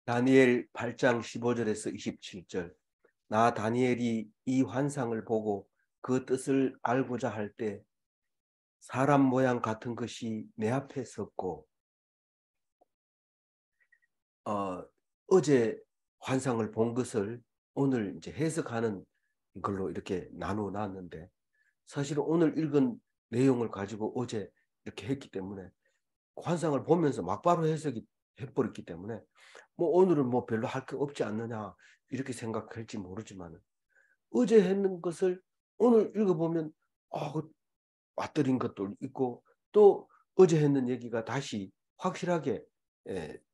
다니엘 8장 15절에서 27절. 나 다니엘이 이 환상을 보고 그 뜻을 알고자 할 때 사람 모양 같은 것이 내 앞에 섰고, 어제 환상을 본 것을 오늘 이제 해석하는 걸로 이렇게 나누어 놨는데, 사실은 오늘 읽은 내용을 가지고 어제 이렇게 했기 때문에 환상을 보면서 막바로 해석이 해버렸기 때문에 뭐 오늘은 뭐 별로 할 게 없지 않느냐 이렇게 생각할지 모르지만, 어제 했는 것을 오늘 읽어보면 맞들인 것도 있고, 또 어제 했는 얘기가 다시 확실하게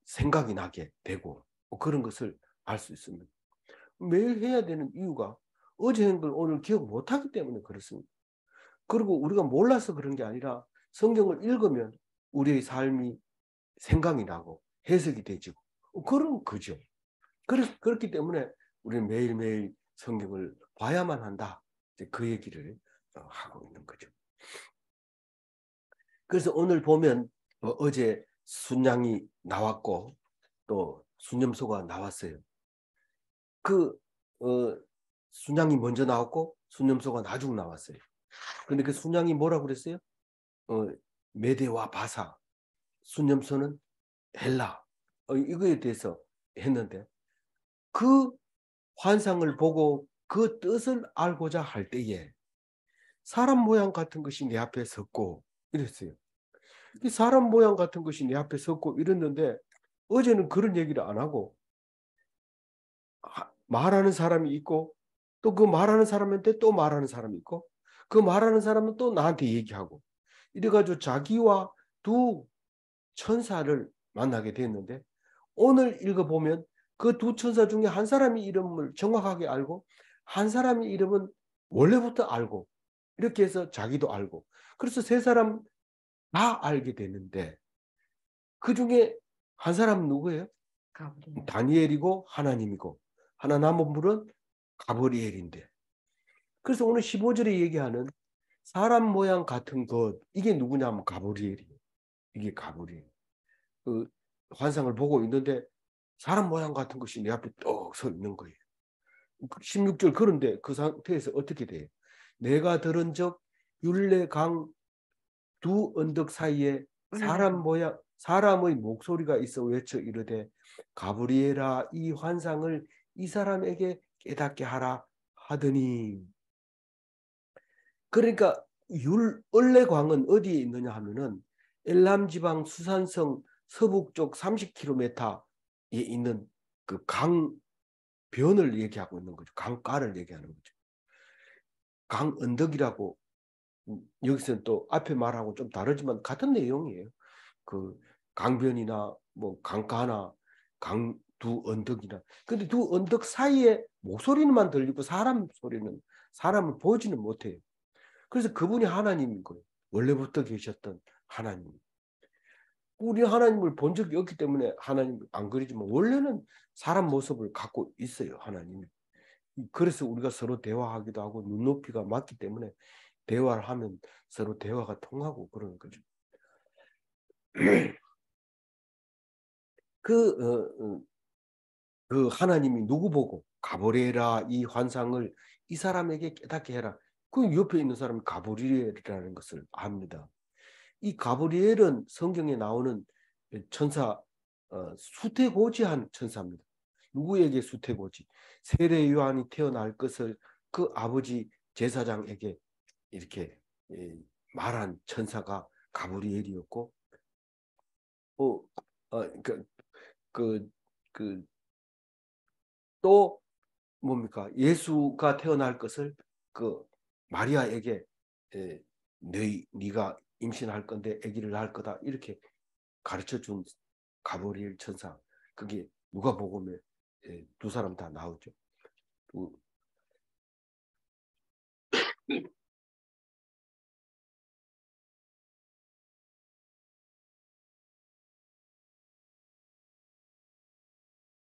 생각이 나게 되고, 뭐 그런 것을 알 수 있습니다. 매일 해야 되는 이유가 어제 한 걸 오늘 기억 못하기 때문에 그렇습니다. 그리고 우리가 몰라서 그런 게 아니라 성경을 읽으면 우리의 삶이 생각이 나고 해석이 되지고 그런 거죠. 그렇기 때문에 우리는 매일매일 성경을 봐야만 한다. 이제 그 얘기를 하고 있는 거죠. 그래서 오늘 보면 어제 순양이 나왔고 또 순념소가 나왔어요. 그 순양이 먼저 나왔고 순념소가 나중 나왔어요. 근데 그 순양이 뭐라고 그랬어요? 메데와 바사, 순념소는 헬라. 이거에 대해서 했는데, 그 환상을 보고 그 뜻을 알고자 할 때에 사람 모양 같은 것이 내 앞에 섰고 이랬어요. 이 사람 모양 같은 것이 내 앞에 섰고 이랬는데, 어제는 그런 얘기를 안 하고 말하는 사람이 있고, 또 그 말하는 사람한테 또 말하는 사람이 있고, 그 말하는 사람은 또 나한테 얘기하고, 이래가지고 자기와 두 천사를 만나게 됐는데, 오늘 읽어보면 그 두 천사 중에 한 사람이 이름을 정확하게 알고, 한 사람의 이름은 원래부터 알고, 이렇게 해서 자기도 알고, 그래서 세 사람 다 알게 되는데, 그 중에 한 사람은 누구예요? 다니엘이고 하나님이고, 하나 남은 분은 가브리엘인데, 그래서 오늘 15절에 얘기하는 사람 모양 같은 것, 이게 누구냐면 가브리엘이에요. 이게 가브리엘. 그 환상을 보고 있는데 사람 모양 같은 것이 내 앞에 떡 서 있는 거예요. 16절. 그런데 그 상태에서 어떻게 돼요? 내가 들은 적 율례 강 두 언덕 사이에 사람의 목소리가 있어 외쳐 이르되, 가브리엘아, 이 환상을 이 사람에게 깨닫게 하라 하더니. 그러니까 을레광은 어디에 있느냐 하면은 엘람 지방 수산성 서북쪽 30km에 있는 그 강변을 얘기하고 있는 거죠. 강가를 얘기하는 거죠. 강 언덕이라고, 여기서는 또 앞에 말하고 좀 다르지만 같은 내용이에요. 그 강변이나 뭐 강가나 강 두 언덕이나. 근데 두 언덕 사이에 목소리만 들리고 사람을 보지는 못해요. 그래서 그분이 하나님인 거예요. 원래부터 계셨던 하나님. 우리 하나님을 본 적이 없기 때문에 하나님 안 그리지만, 원래는 사람 모습을 갖고 있어요, 하나님이. 그래서 우리가 서로 대화하기도 하고 눈높이가 맞기 때문에 대화를 하면 서로 대화가 통하고 그러는 거죠. 그 하나님이 누구 보고 가브리엘아, 이 환상을 이 사람에게 깨닫게 해라. 그 옆에 있는 사람이 가브리엘이라는 것을 압니다. 이 가브리엘은 성경에 나오는 천사, 수태고지한 천사입니다. 누구에게 수태고지? 세례 요한이 태어날 것을 그 아버지 제사장에게 이렇게 말한 천사가 가브리엘이었고, 어, 그, 그, 그, 또 뭡니까? 예수가 태어날 것을 그 마리아에게 네가 임신할 건데 아기를 낳을 거다, 이렇게 가르쳐 준 가브리엘 천사. 그게 누가복음에 두 사람 다 나오죠.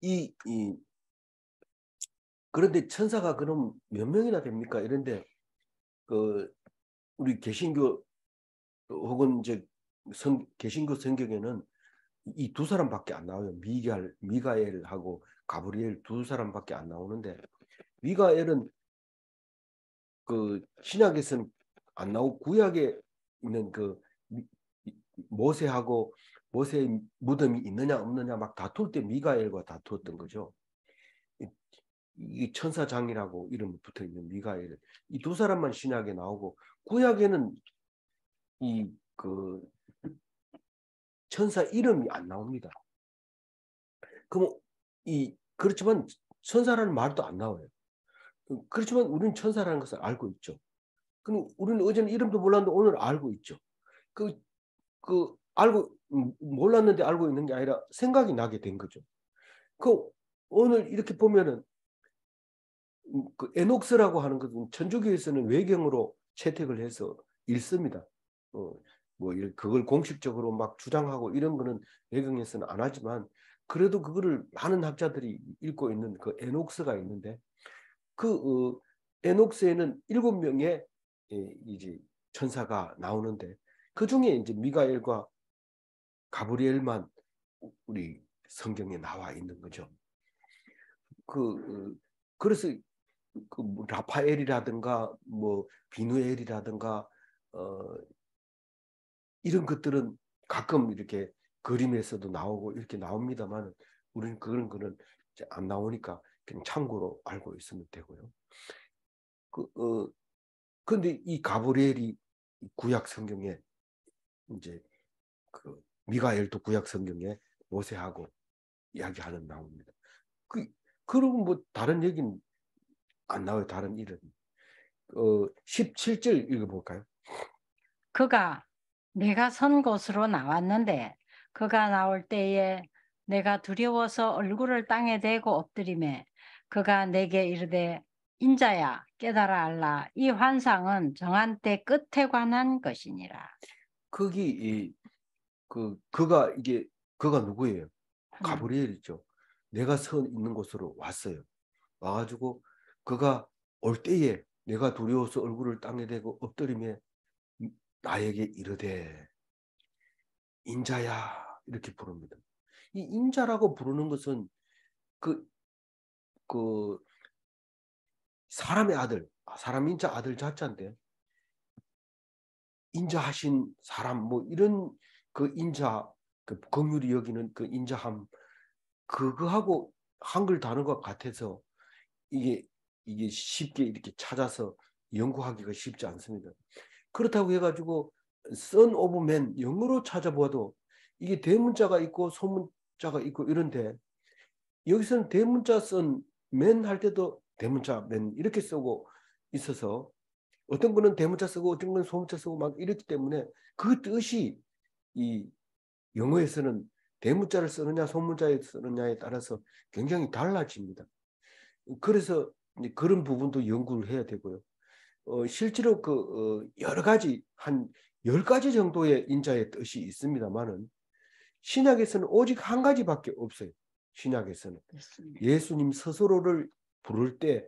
이 그런데 천사가 그럼 몇 명이나 됩니까? 이런데 그 우리 개신교 혹은 이제 개신교 성경에는 이 두 사람밖에 안 나와요. 미가엘하고 가브리엘 두 사람밖에 안 나오는데, 미가엘은 그 신약에서는 안 나오고 구약에 있는 그 모세하고 모세의 무덤이 있느냐 없느냐 막 다툴 때 미가엘과 다투었던 거죠. 이 천사장이라고 이름 붙어 있는 미가엘, 이 두 사람만 신약에 나오고 구약에는 이 그 천사 이름이 안 나옵니다. 그럼 그렇지만 천사라는 말도 안 나와요. 그렇지만 우리는 천사라는 것을 알고 있죠. 그럼 우리는 어제는 이름도 몰랐는데 오늘 알고 있죠. 알고 몰랐는데 알고 있는 게 아니라 생각이 나게 된 거죠. 오늘 이렇게 보면은 그 에녹스라고 하는 것은 천주교에서는 외경으로 채택을 해서 읽습니다. 그걸 공식적으로 막 주장하고 이런 거는 외경에서는 안 하지만 그래도 그거를 많은 학자들이 읽고 있는 그 에녹스가 있는데 에녹스에는 7명의 이제 천사가 나오는데 그 중에 이제 미가엘과 가브리엘만 우리 성경에 나와 있는 거죠. 그래서 라파엘이라든가 뭐 비누엘이라든가 이런 것들은 가끔 이렇게 그림에서도 나오고 이렇게 나옵니다만 우리는 그런 거는 이제 안 나오니까 그냥 참고로 알고 있으면 되고요. 근데 이 가브리엘이 구약 성경에 이제 미가엘도 구약 성경에 모세하고 이야기하는 나옵니다. 그리고 뭐 다른 얘기는 안 나와요. 다른 일은. 17절 읽어볼까요? 그가 내가 선 곳으로 나왔는데 그가 나올 때에 내가 두려워서 얼굴을 땅에 대고 엎드리매 그가 내게 이르되 인자야 깨달아 알라 이 환상은 정한 때 끝에 관한 것이니라. 그가 누구예요? 가브리엘이죠. 내가 서 있는 곳으로 왔어요. 와가지고 그가 올 때에 내가 두려워서 얼굴을 땅에 대고 엎드리며 나에게 이르되 인자야 이렇게 부릅니다. 이 인자라고 부르는 것은 그 사람의 아들, 사람 인자 아들 자자인데 인자하신 사람 뭐 이런 그 인자 그 긍휼히 여기는 그 인자함 그거하고 한글 단어가 같아서 이게 쉽게 이렇게 찾아서 연구하기가 쉽지 않습니다. 그렇다고 해가지고 son of man 영어로 찾아봐도 이게 대문자가 있고 소문자가 있고 이런데 여기서는 대문자 son man 할 때도 대문자 man 이렇게 쓰고 있어서 어떤 거는 대문자 쓰고 어떤 거는 소문자 쓰고 막 이렇기 때문에 그 뜻이 이 영어에서는 대문자를 쓰느냐 소문자를 쓰느냐에 따라서 굉장히 달라집니다. 그래서 그런 부분도 연구를 해야 되고요. 실제로 여러 가지 한 10가지 정도의 인자의 뜻이 있습니다만은 신약에서는 오직 한 가지밖에 없어요. 신약에서는 예수님 스스로를 부를 때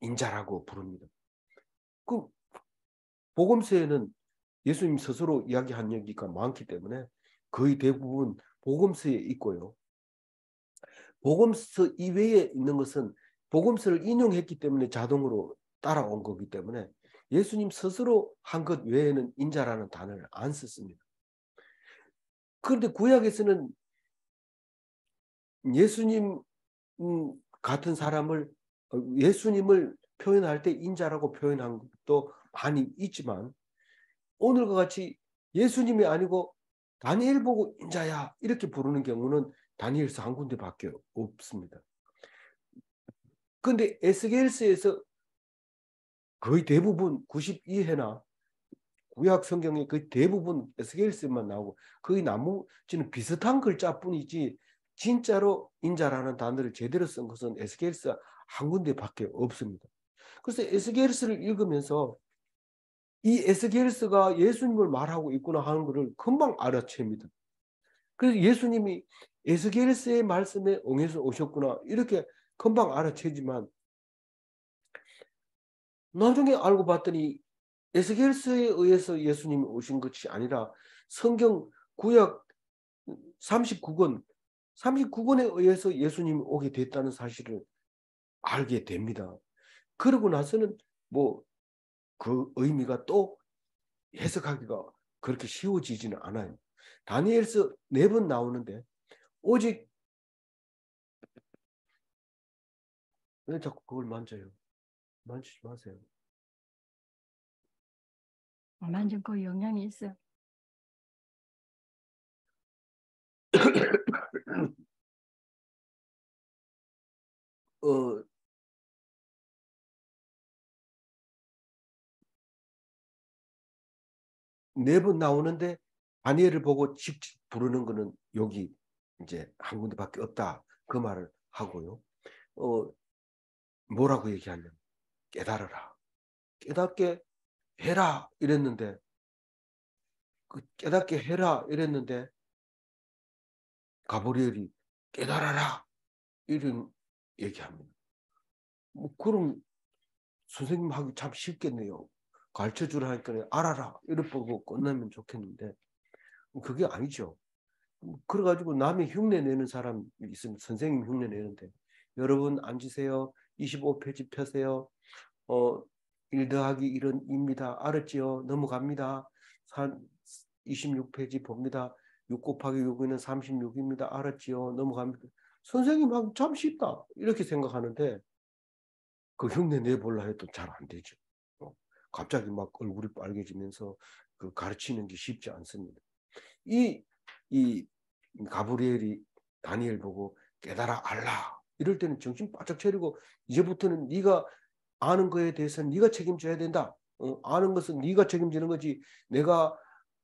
인자라고 부릅니다. 그 복음서에는 예수님 스스로 이야기한 얘기가 많기 때문에 거의 대부분 복음서에 있고요. 복음서 이외에 있는 것은 복음서를 인용했기 때문에 자동으로 따라온 거기 때문에 예수님 스스로 한 것 외에는 인자라는 단어를 안 썼습니다. 그런데 구약에서는 예수님 같은 사람을 예수님을 표현할 때 인자라고 표현한 것도 많이 있지만 오늘과 같이 예수님이 아니고 다니엘 보고 인자야 이렇게 부르는 경우는 다니엘서 한 군데밖에 없습니다. 그런데 에스겔서에서 거의 대부분 92회나 구약 성경의 거의 대부분 에스겔서만 나오고 거의 나머지는 비슷한 글자뿐이지 진짜로 인자라는 단어를 제대로 쓴 것은 에스겔서 한 군데밖에 없습니다. 그래서 에스겔서를 읽으면서 이 에스겔서가 예수님을 말하고 있구나 하는 것을 금방 알아챕니다. 그래서 예수님이 에스겔서의 말씀에 응해서 오셨구나 이렇게 금방 알아채지만 나중에 알고 봤더니 에스겔서에 의해서 예수님이 오신 것이 아니라 성경 구약 39권에 의해서 예수님이 오게 됐다는 사실을 알게 됩니다. 그러고 나서는 뭐 그 의미가 또 해석하기가 그렇게 쉬워지지는 않아요. 다니엘서 4번 나오는데 오직 왜 자꾸 그걸 만져요? 만지지 마세요. 만진 그 영향이 있어요. 어, 4번 나오는데 다니엘을 보고 직접 부르는 거는 여기 이제 한 군데밖에 없다. 그 말을 하고요. 뭐라고 얘기하냐면 깨달아라. 깨닫게 해라 이랬는데 깨닫게 해라 이랬는데 가브리엘이 깨달아라 이런 얘기합니다. 뭐 그럼 선생님 하기 참 쉽겠네요. 가르쳐 주라 하니까 알아라 이렇게 보고 끝나면 좋겠는데 그게 아니죠. 그래가지고 남의 흉내 내는 사람이 있으면 선생님 흉내 내는데 여러분 앉으세요. 25페이지 펴세요. 1 더하기 1은 2입니다. 알았지요? 넘어갑니다. 26페이지 봅니다. 6 곱하기 6은 36입니다. 알았지요? 넘어갑니다. 선생님하고 참 쉽다. 이렇게 생각하는데 그 흉내 내보려 해도 잘 안 되죠. 갑자기 막 얼굴이 빨개지면서 그 가르치는 게 쉽지 않습니다. 이 가브리엘이 다니엘 보고 깨달아 알라. 이럴 때는 정신 바짝 차리고 이제부터는 네가 아는 거에 대해서는 네가 책임져야 된다. 아는 것은 네가 책임지는 거지 내가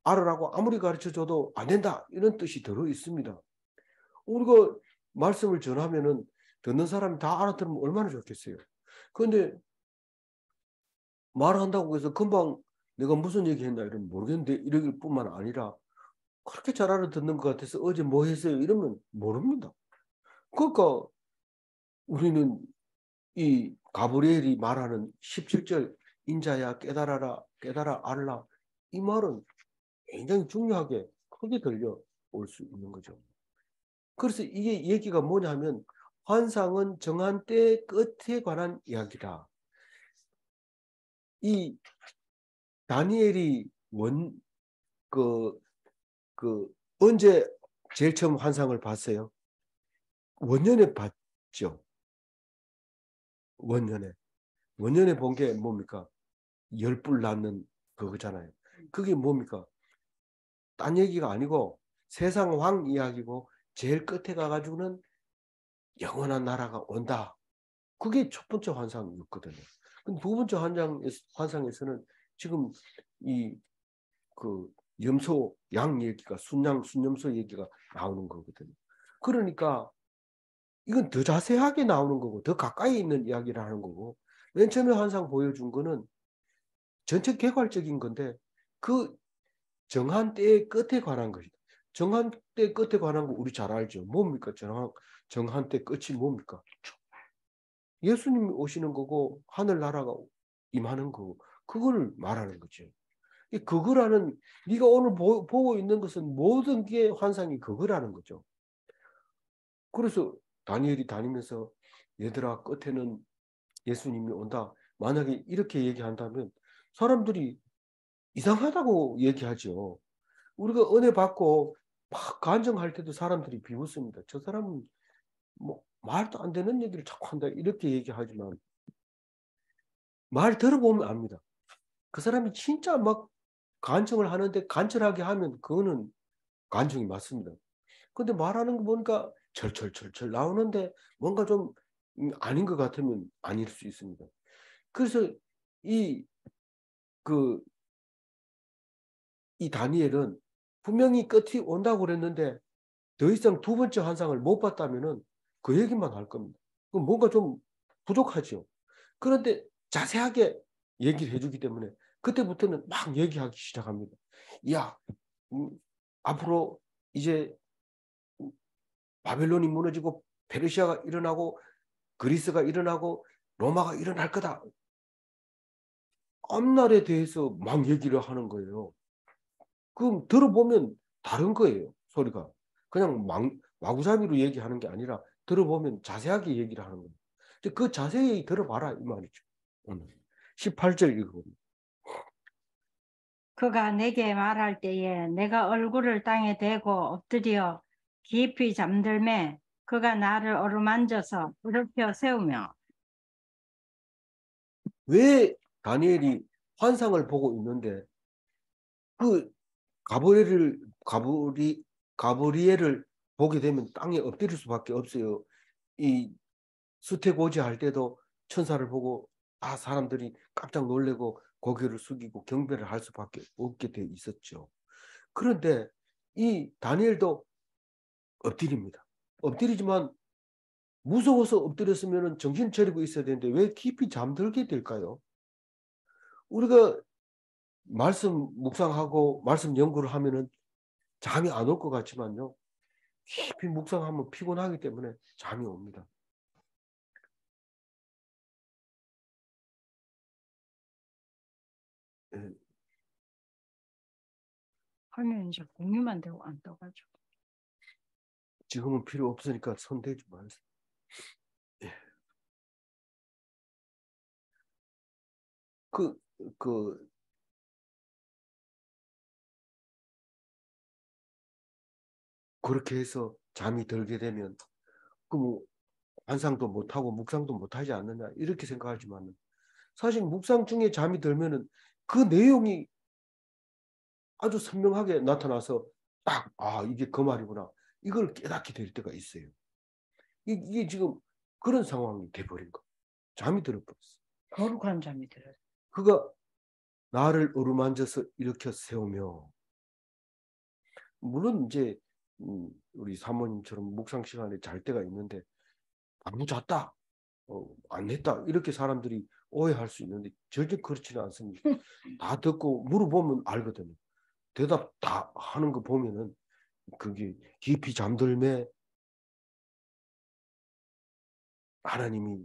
알으라고 아무리 가르쳐줘도 안 된다. 이런 뜻이 들어 있습니다. 우리가 말씀을 전하면은 듣는 사람이 다 알아들으면 얼마나 좋겠어요. 그런데 말한다고 해서 금방 내가 무슨 얘기했나 이러면 모르겠는데 이러길 뿐만 아니라 그렇게 잘 알아듣는 것 같아서 어제 뭐 했어요? 이러면 모릅니다. 그러니까 우리는 이 가브리엘이 말하는 17절 인자야 깨달아라 깨달아 알라 이 말은 굉장히 중요하게 크게 들려올 수 있는 거죠. 그래서 이게 얘기가 뭐냐면 환상은 정한 때 끝에 관한 이야기다. 이 다니엘이 언제 제일 처음 환상을 봤어요? 원년에 봤죠. 원년에 본 게 뭡니까? 열불 낳는 그거잖아요. 그게 뭡니까? 딴 얘기가 아니고 세상 왕 이야기고 제일 끝에 가가지고는 영원한 나라가 온다. 그게 첫 번째 환상이었거든요. 두 번째 환상에서는 지금 그 염소 양 얘기가 순염소 얘기가 나오는 거거든요. 그러니까 이건 더 자세하게 나오는 거고 더 가까이 있는 이야기를 하는 거고 맨 처음에 환상 보여준 거는 전체 개괄적인 건데 그 정한 때의 끝에 관한 것이다. 정한 때 끝에 관한 거 우리 잘 알죠. 뭡니까? 정한 때 끝이 뭡니까? 예수님이 오시는 거고 하늘나라가 임하는 거고 그걸 말하는 거죠. 그거라는 네가 오늘 보고 있는 것은 모든 게 환상이 그거라는 거죠. 그래서 다니엘이 다니면서 얘들아 끝에는 예수님이 온다. 만약에 이렇게 얘기한다면 사람들이 이상하다고 얘기하죠. 우리가 은혜 받고 막 간증할 때도 사람들이 비웃습니다. 저 사람은 뭐 말도 안 되는 얘기를 자꾸 한다 이렇게 얘기하지만 말 들어보면 압니다. 그 사람이 진짜 막 간증을 하는데 간절하게 하면 그거는 간증이 맞습니다. 근데 말하는 거 보니까 철철철철 나오는데 뭔가 좀 아닌 것 같으면 아닐 수 있습니다. 그래서 그, 이 다니엘은 분명히 끝이 온다고 그랬는데 더 이상 두 번째 환상을 못 봤다면은 그 얘기만 할 겁니다. 그럼 뭔가 좀 부족하죠. 그런데 자세하게 얘기를 해주기 때문에 그때부터는 막 얘기하기 시작합니다. 야, 앞으로 이제 바벨론이 무너지고 페르시아가 일어나고 그리스가 일어나고 로마가 일어날 거다. 앞날에 대해서 막 얘기를 하는 거예요. 그럼 들어보면 다른 거예요, 소리가. 그냥 마구잡이로 얘기하는 게 아니라 들어보면 자세하게 얘기를 하는 겁니다. 그 자세히 들어봐라 이 말이죠. 18절 읽어봅니다. 그가 내게 말할 때에 내가 얼굴을 땅에 대고 엎드려 깊이 잠들매 그가 나를 어루만져서 일으켜 세우며. 왜 다니엘이 환상을 보고 있는데 그 가브리엘을 보게 되면 땅에 엎드릴 수밖에 없어요. 이 수태고지 할 때도 천사를 보고 사람들이 깜짝 놀래고 고개를 숙이고 경배를 할 수밖에 없게 돼 있었죠. 그런데 이 다니엘도 엎드립니다. 엎드리지만 무서워서 엎드렸으면 정신 차리고 있어야 되는데 왜 깊이 잠들게 될까요? 우리가 말씀 묵상하고 말씀 연구를 하면은 잠이 안 올 것 같지만요. 깊이 묵상하면 피곤하기 때문에 잠이 옵니다. 화면 이제 공유만 되고 안 떠가지고. 지금은 필요 없으니까 손 대지 마세요. 그렇게 해서 잠이 들게 되면 뭐 환상도 못하고 묵상도 못하지 않느냐 이렇게 생각하지만 사실 묵상 중에 잠이 들면은 그 내용이 아주 선명하게 나타나서 딱 이게 그 말이구나 이걸 깨닫게 될 때가 있어요. 이게 지금 그런 상황이 돼버린 거. 잠이 들어버렸어. 거룩한 잠이 들어요. 그가 나를 어루만져서 일으켜 세우며, 물론 이제 우리 사모님처럼 묵상 시간에 잘 때가 있는데 너무 잤다, 안 했다 이렇게 사람들이 오해할 수 있는데 절대 그렇지는 않습니다. 다 듣고 물어보면 알거든요. 대답 다 하는 거 보면은 그게 깊이 잠들매 하나님이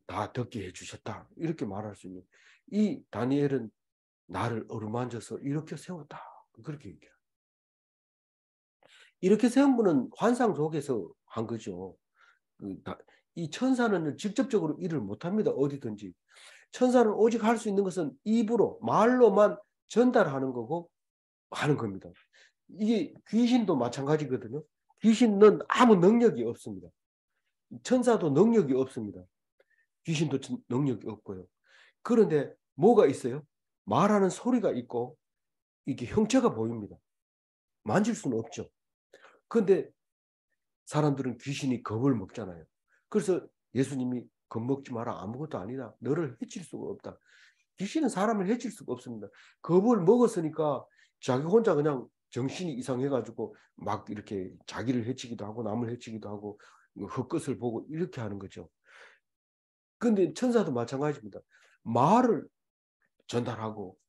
다 듣게 해주셨다 이렇게 말할 수 있는, 이 다니엘은 나를 어루만져서 이렇게 세웠다 그렇게 얘기해요. 이렇게 세운 분은 환상 속에서 한 거죠. 이 천사는 직접적으로 일을 못합니다. 어디든지. 천사는 오직 할 수 있는 것은 입으로 말로만 전달하는 거고 하는 겁니다. 이게 귀신도 마찬가지거든요. 귀신은 아무 능력이 없습니다. 천사도 능력이 없습니다. 귀신도 능력이 없고요. 그런데 뭐가 있어요? 말하는 소리가 있고 이게 형체가 보입니다. 만질 수는 없죠. 그런데 사람들은 귀신이 겁을 먹잖아요. 그래서 예수님이 겁먹지 마라, 아무것도 아니다, 너를 해칠 수가 없다. 귀신은 사람을 해칠 수가 없습니다. 겁을 먹었으니까 자기 혼자 그냥 정신이 이상해가지고 막 이렇게 자기를 해치기도 하고 남을 해치기도 하고 헛것을 보고 이렇게 하는 거죠. 근데 천사도 마찬가지입니다. 말을 전달하고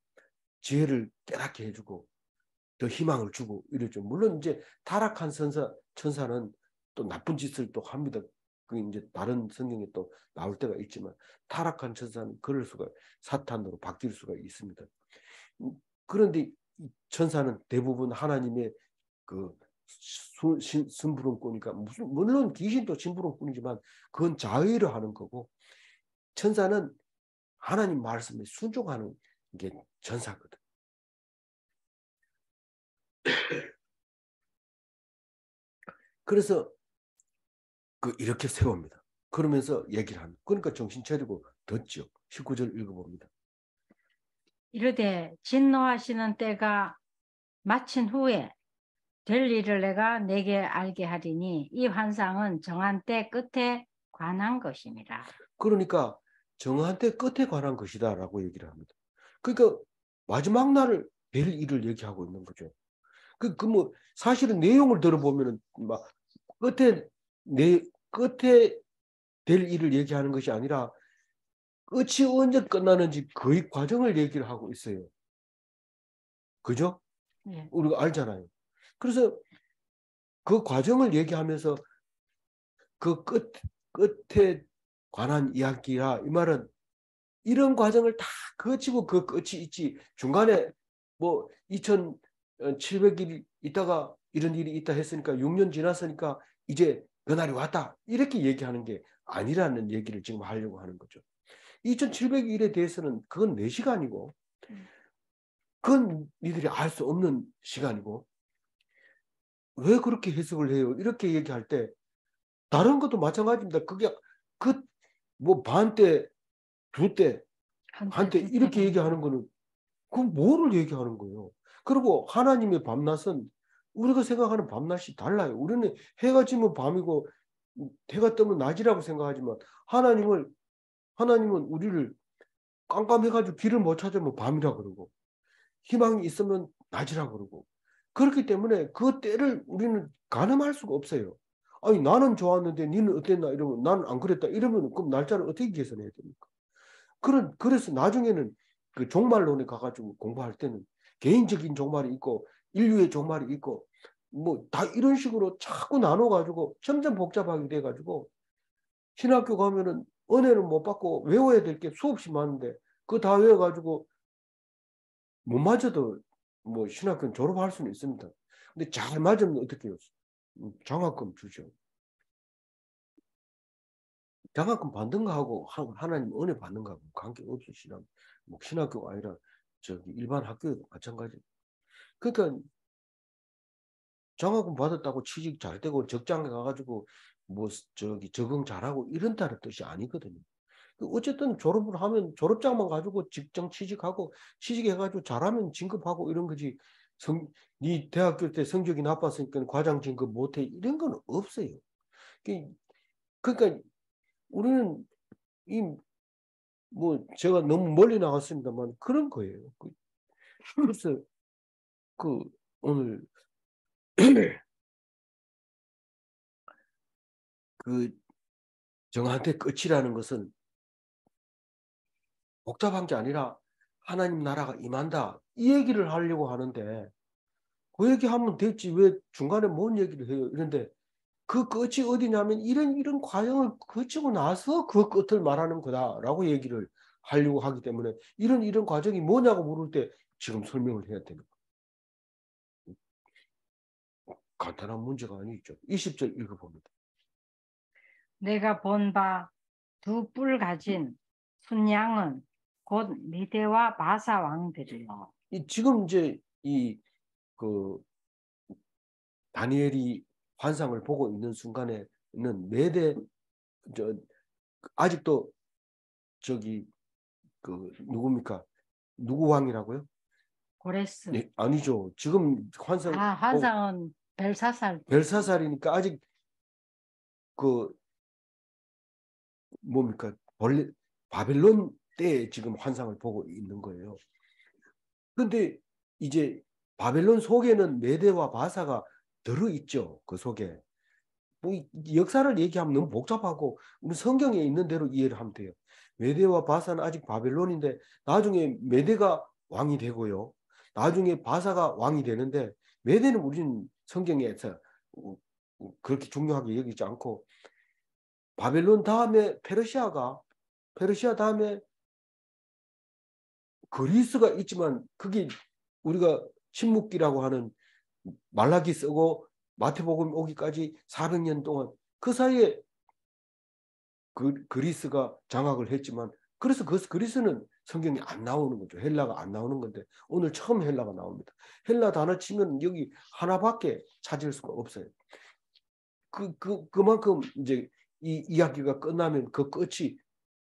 지혜를 깨닫게 해주고 더 희망을 주고 이러죠. 물론 이제 타락한 천사는 또 나쁜 짓을 또 합니다. 그 이제 다른 성경에 또 나올 때가 있지만 타락한 천사는 그럴 수가, 사탄으로 바뀔 수가 있습니다. 그런데 천사는 대부분 하나님의 그 심부름꾼이니까, 물론 귀신도 심부름꾼이지만 그건 자의를 하는 거고, 천사는 하나님 말씀에 순종하는 게 천사거든. 그래서 이렇게 세웁니다. 그러면서 얘기를 합니다. 그러니까 정신 차리고 듣죠. 19절 읽어봅니다. 이르되 진노하시는 때가 마친 후에 될 일을 내게 알게 하리니 이 환상은 정한 때 끝에 관한 것입니다. 그러니까 정한 때 끝에 관한 것이다 라고 얘기를 합니다. 그러니까 마지막 날을 될 일을 얘기하고 있는 거죠. 뭐 사실은 내용을 들어보면은 막 끝에 될 일을 얘기하는 것이 아니라 끝이 언제 끝나는지 거의 과정을 얘기를 하고 있어요. 그죠? 네. 우리가 알잖아요. 그래서 그 과정을 얘기하면서 그 끝에 관한 이야기라, 이 말은 이런 과정을 다 거치고 그 끝이 있지, 중간에 뭐 2700일 있다가 이런 일이 있다 했으니까 6년 지났으니까 이제 그날이 왔다. 이렇게 얘기하는 게 아니라는 얘기를 지금 하려고 하는 거죠. 2700일에 대해서는 그건 내 시간이고 그건 니들이 알 수 없는 시간이고 왜 그렇게 해석을 해요? 이렇게 얘기할 때 다른 것도 마찬가지입니다. 그게 그 뭐 반 때, 두 때, 한때 이렇게 얘기하는 거는 그 뭐를 얘기하는 거예요? 그리고 하나님의 밤낮은 우리가 생각하는 밤낮이 달라요. 우리는 해가 지면 밤이고 해가 뜨면 낮이라고 생각하지만 하나님은 우리를 깜깜해가지고 길을 못 찾으면 밤이라 그러고 희망이 있으면 낮이라 그러고 그렇기 때문에 그 때를 우리는 가늠할 수가 없어요. 아니 나는 좋았는데 니는 어땠나 이러면 나는 안 그랬다 이러면 그럼 날짜를 어떻게 계산해야 됩니까? 그래서 나중에는 그 종말론에 가가지고 공부할 때는 개인적인 종말이 있고 인류의 종말이 있고 뭐 다 이런 식으로 자꾸 나눠가지고 점점 복잡하게 돼가지고 신학교 가면은 은혜는 못 받고 외워야 될 게 수없이 많은데 그거 다 외워가지고 못 맞아도 뭐 신학교는 졸업할 수는 있습니다. 근데 잘 맞으면 어떻게 해요? 장학금 주죠. 장학금 받는 거하고 하나님 은혜 받는 거하고 관계없이 뭐 신학교가 아니라 저기 일반 학교에도 마찬가지. 그러니까 장학금 받았다고 취직 잘 되고 적장에 가가지고 뭐 저기 적응 잘하고 이런다는 뜻이 아니거든요. 어쨌든 졸업을 하면 졸업장만 가지고 직장 취직하고 취직해가지고 잘하면 진급하고 이런 거지. 네 대학교 때 성적이 나빴으니까 과장 진급 못해 이런 건 없어요. 그러니까 우리는 이 뭐 제가 너무 멀리 나갔습니다만 그런 거예요. 그래서 그 오늘 그 정한테 끝이라는 것은 복잡한 게 아니라 하나님 나라가 임한다 이 얘기를 하려고 하는데 그 얘기하면 됐지 왜 중간에 뭔 얘기를 해요? 이런데 그 끝이 어디냐면 이런 과정을 거치고 나서 그 끝을 말하는 거다라고 얘기를 하려고 하기 때문에 이런 과정이 뭐냐고 물을 때 지금 설명을 해야 되는 거예요. 간단한 문제가 아니죠. 20절 읽어봅니다. 내가 본 바 두 뿔 가진 순양은 곧 미대와 바사 왕들이요. 지금 이제 그 다니엘이 환상을 보고 있는 순간에는 메대 저 아직도 저기 그 누굽니까? 누구 왕이라고요? 고레스. 네, 아니죠. 지금 환상은 벨사살. 벨사살이니까 아직 그 뭡니까? 원래 바벨론 때 지금 환상을 보고 있는 거예요. 근데 이제 바벨론 속에는 메대와 바사가 들어있죠. 그 속에. 뭐 역사를 얘기하면 너무 복잡하고 우리 성경에 있는 대로 이해를 하면 돼요. 메대와 바사는 아직 바벨론인데 나중에 메대가 왕이 되고요. 나중에 바사가 왕이 되는데 메대는 우리는 성경에서 그렇게 중요하게 여기지 않고 바벨론 다음에 페르시아 다음에 그리스가 있지만 그게 우리가 침묵기라고 하는 말라기 쓰고 마태복음 오기까지 400년 동안 그 사이에 그리스가 장악을 했지만 그래서 그 그리스는 성경에 안 나오는 거죠. 헬라가 안 나오는 건데 오늘 처음 헬라가 나옵니다. 헬라 단어 치면 여기 하나밖에 찾을 수가 없어요. 그만큼 이제 이 이야기가 끝나면 그 끝이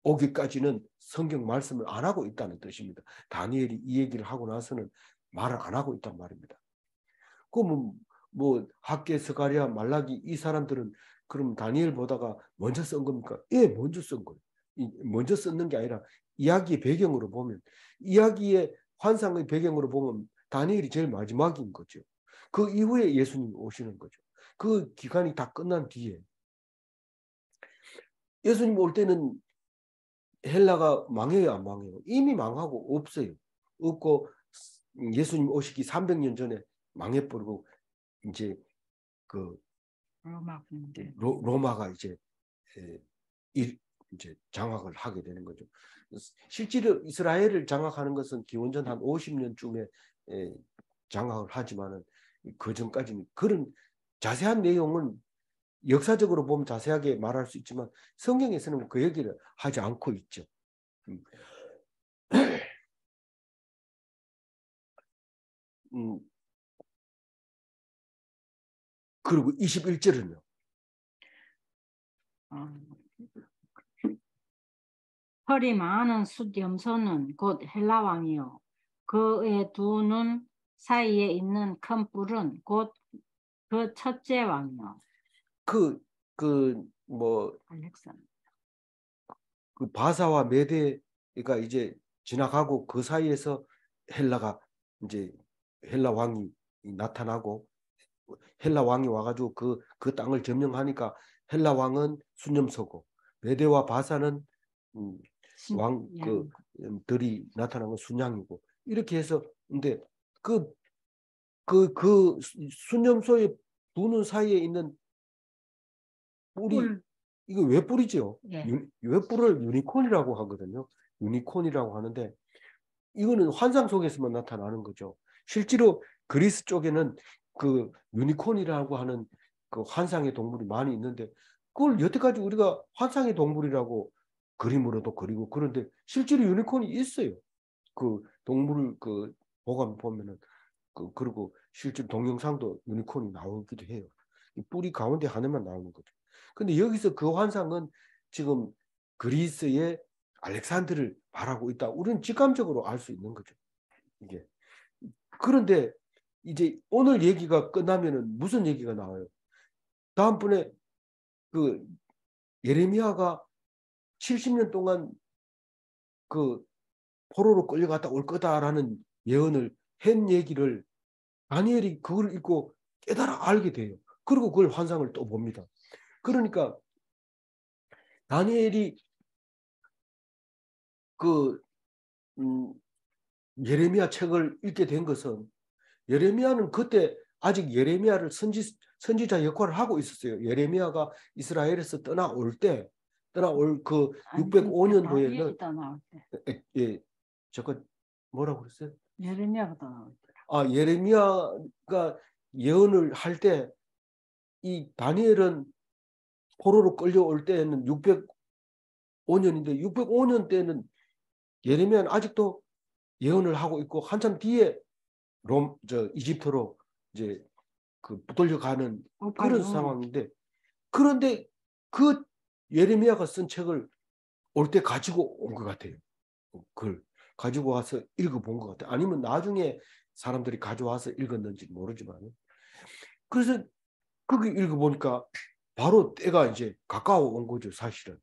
오기까지는 성경 말씀을 안 하고 있다는 뜻입니다. 다니엘이 이 얘기를 하고 나서는 말을 안 하고 있단 말입니다. 그러면 뭐 학계, 스가랴, 말라기 이 사람들은 그럼 다니엘 보다가 먼저 쓴 겁니까? 예, 먼저 쓴 거예요. 먼저 썼는 게 아니라 이야기의 배경으로 보면 이야기의 환상의 배경으로 보면 다니엘이 제일 마지막인 거죠. 그 이후에 예수님이 오시는 거죠. 그 기간이 다 끝난 뒤에 예수님 올 때는 헬라가 망해요, 안 망해요? 이미 망하고 없어요. 없고 예수님 오시기 300년 전에 망해버리고 이제 그 로마가 이제 이제 장악을 하게 되는 거죠. 실제로 이스라엘을 장악하는 것은 기원전 한 50년쯤에 장악을 하지만은 그 전까지는 그런 자세한 내용은 역사적으로 보면 자세하게 말할 수 있지만 성경에서는 그 얘기를 하지 않고 있죠. 그리고 21절은요. 허리 많은 숫염소는 곧 헬라 왕이요 그의 두 눈 사이에 있는 큰 뿔은 곧 그 첫째 왕이요. 뭐 알렉산더. 그 바사와 메데가 이제 지나가고 그 사이에서 헬라가 이제 헬라 왕이 나타나고 헬라 왕이 와가지고 그 땅을 점령하니까 헬라 왕은 순념소고 메데와 바사는 왕 그들이 나타난 건 순양이고 이렇게 해서 근데 그 순념소의 두 눈 사이에 있는 뿔이 이거 왜 뿔이죠? 예. 왜 뿔을 유니콘이라고 하거든요. 유니콘이라고 하는데 이거는 환상 속에서만 나타나는 거죠. 실제로 그리스 쪽에는 그 유니콘이라고 하는 그 환상의 동물이 많이 있는데 그걸 여태까지 우리가 환상의 동물이라고 그림으로도 그리고 그런데 실제로 유니콘이 있어요. 그 동물 그 보감 보면은 그리고 실제로 동영상도 유니콘이 나오기도 해요. 뿔이 가운데 하나만 나오는 거죠. 근데 여기서 그 환상은 지금 그리스의 알렉산드를 말하고 있다. 우리는 직감적으로 알 수 있는 거죠. 이게. 그런데 이제 오늘 얘기가 끝나면은 무슨 얘기가 나와요? 다음번에 그 예레미야가 70년 동안 그 포로로 끌려갔다 올 거다라는 예언을 한 얘기를 다니엘이 그걸 읽고 깨달아 알게 돼요. 그리고 그걸 환상을 또 봅니다. 그러니까 다니엘이 그 예레미야 책을 읽게 된 것은 예레미야는 그때 아직 예레미야를 선지자 역할을 하고 있었어요. 예레미야가 이스라엘에서 떠나올 그 605년도에는 예, 잠깐 뭐라고 그랬어요? 예레미야가 떠나올 때. 예레미야가 예언을 할 때 이 다니엘은 포로로 끌려올 때에는 605년인데 605년 때는 예레미야는 아직도 예언을 하고 있고 한참 뒤에 이집트로 이제 그 붙들려가는 그런 상황인데 그런데 그 예레미야가 쓴 책을 올 때 가지고 온 것 같아요. 그걸 가지고 와서 읽어본 것 같아요. 아니면 나중에 사람들이 가져와서 읽었는지 모르지만 그래서 그게 읽어보니까 바로 때가 이제 가까워 온 거죠. 사실은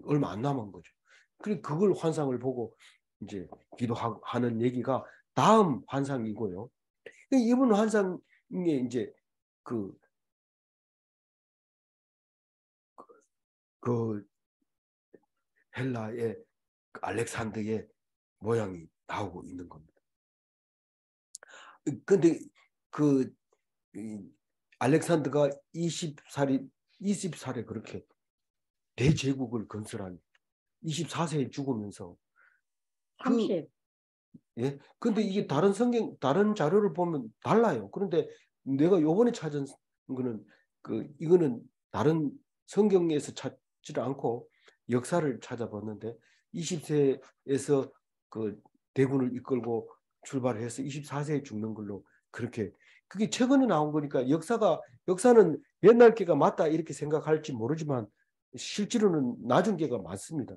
얼마 안 남은 거죠. 그리고 그걸 환상을 보고 이제 기도하는 얘기가 다음 환상이고요. 이번 환상에 이제 그 헬라의 알렉산더의 모양이 나오고 있는 겁니다. 근데 그 알렉산더가 20살에 그렇게 대제국을 건설한 24세에 죽으면서 30. 예. 근데 이게 다른 자료를 보면 달라요. 그런데 내가 요번에 찾은 거는 이거는 다른 성경에서 찾지를 않고 역사를 찾아봤는데 20세에서 그 대군을 이끌고 출발해서 24세에 죽는 걸로 그렇게 그게 최근에 나온 거니까 역사는 옛날 게가 맞다 이렇게 생각할지 모르지만 실제로는 낮은 게가 많습니다.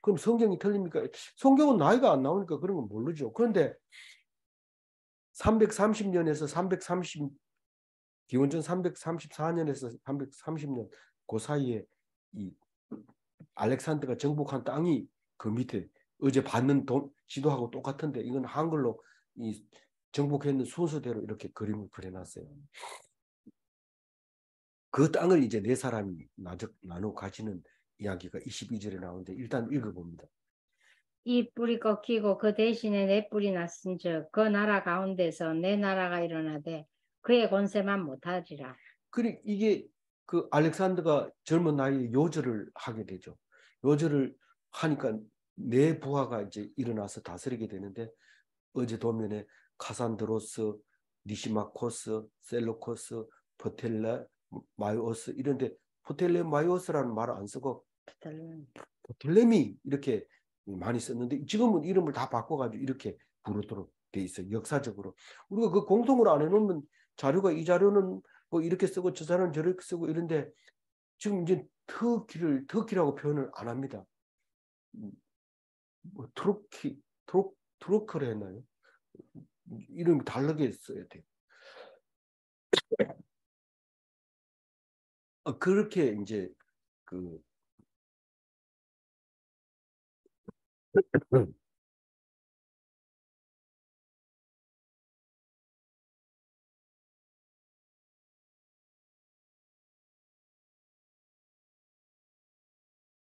그럼 성경이 틀립니까? 성경은 나이가 안 나오니까 그런 건 모르죠. 그런데 330년에서 기원전 334년에서 330년 그 사이에 이 알렉산더가 정복한 땅이 그 밑에 어제 받는 지도하고 똑같은데 이건 한글로 이 정복했는 순서대로 이렇게 그림을 그려놨어요. 그 땅을 이제 네 사람이 나눠 가지는 이야기가 22절에 나오는데 일단 읽어봅니다. 이 뿔이 꺾이고 그 대신에 내 뿔이 났은즉 그 나라 가운데서 내 나라가 일어나되 그의 권세만 못하리라. 그리고 이게 그 알렉산더가 젊은 나이에 요절을 하게 되죠. 요절을 하니까 네 부하가 이제 일어나서 다스리게 되는데 어제 도면에 카산드로스, 니시마코스, 셀로코스, 포텔레마이오스 이런데 포텔레마이오스라는 말을 안 쓰고 포텔레미 이렇게 많이 썼는데 지금은 이름을 다 바꿔가지고 이렇게 부르도록 돼 있어요. 역사적으로 우리가 그 공통으로 안 해놓으면 자료가 이 자료는 뭐 이렇게 쓰고 저 자료는 저렇게 쓰고 이런데 지금 이제 터키라고 표현을 안 합니다. 뭐 트로크를 했나요? 이름이 다르게 써야 돼요. 그렇게 이제 그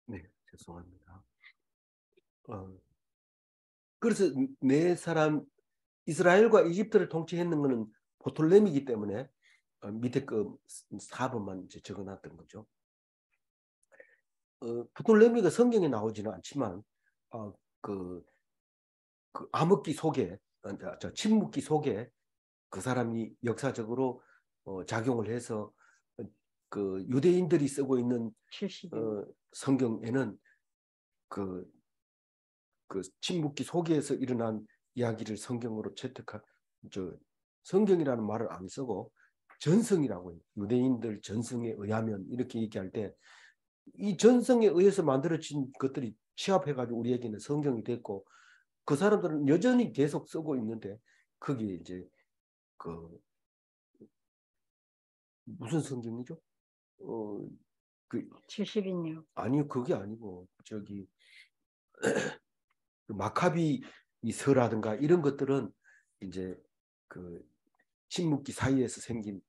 네, 죄송합니다. 그래서 네 사람 이스라엘과 이집트를 통치했는 것은 포톨레미이기 때문에 밑에 그 4번만 이제 적어놨던 거죠. 포톨레미가 성경에 나오지는 않지만 그 암흑기 속에 침묵기 속에 그 사람이 역사적으로 작용을 해서 그 유대인들이 쓰고 있는 성경에는 그 침묵기 속에서 일어난 이야기를 성경으로 채택한 성경이라는 말을 안 쓰고 전성이라고 해요. 유대인들 전성에 의하면 이렇게 얘기할 때 이 전성에 의해서 만들어진 것들이 취합해가지고 우리에게는 성경이 됐고 그 사람들은 여전히 계속 쓰고 있는데 그게 이제 그 무슨 성경이죠? 그 70인요. 아니요 그게 아니고 저기 마카비 서라든가 이런 것들은 이제 그 침묵기 사이에서 생긴